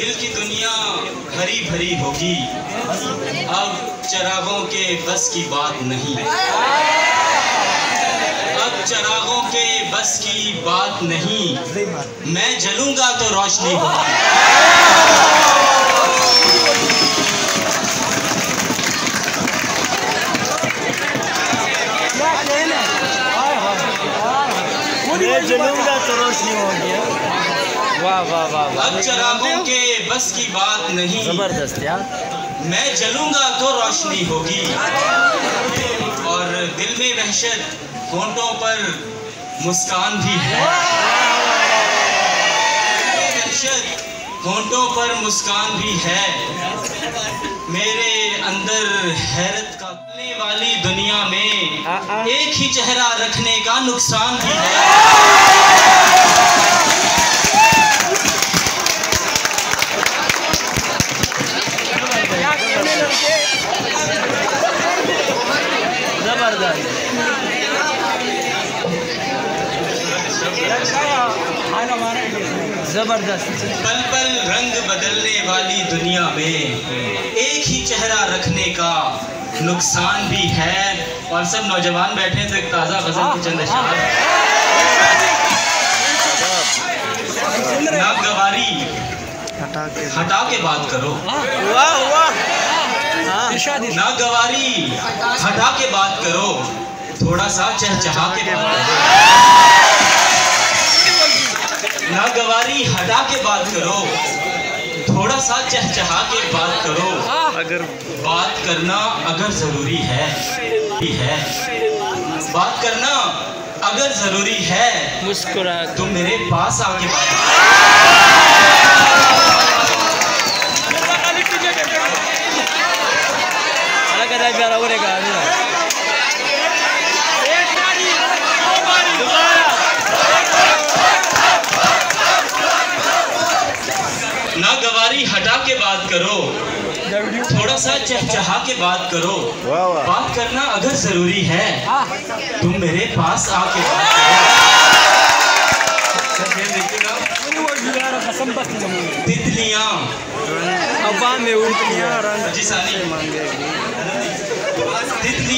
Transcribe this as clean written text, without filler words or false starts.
दिल की दुनिया हरी भरी होगी, अब चिरागों के बस की बात नहीं, अब चिरागों के बस की बात नहीं, मैं जलूंगा तो रोशनी होगी। मैं जलूंगा तो रोशनी होगी। वाह वाह वाह वाह। अब चिरागों के बस की बात नहीं, जबरदस्त यार। मैं जलूंगा तो रोशनी होगी। और दिल में वहशत, होंठों पर मुस्कान भी है, वहशत होंठों पर मुस्कान भी है, मेरे अंदर हैरत का चलने वाली दुनिया में एक ही चेहरा रखने का नुकसान भी है। जबरदस्त। पल पल रंग बदलने वाली दुनिया में एक ही चेहरा रखने का नुकसान भी है। और सब नौजवान बैठे तो एक ताज़ा गजल के चंद अशआर। ना गवारी हटा के बात करो, वाह वाह। ना गवारी हटा के बात करो, थोड़ा सा चहचहा के बात करो। ना गवारी हटा के बात करो, थोड़ा सा चहचहा के बात करो। अगर बात करना अगर जरूरी है, बात करना अगर जरूरी है, मुस्कुरा तुम मेरे पास आके बात ना गवारी हटा के बात करो, थोड़ा सा चहचहा के बात करो। बात करना अगर जरूरी है, तुम मेरे पास आके बात करो। तितलियां हवा में उड़ती हैं। तितली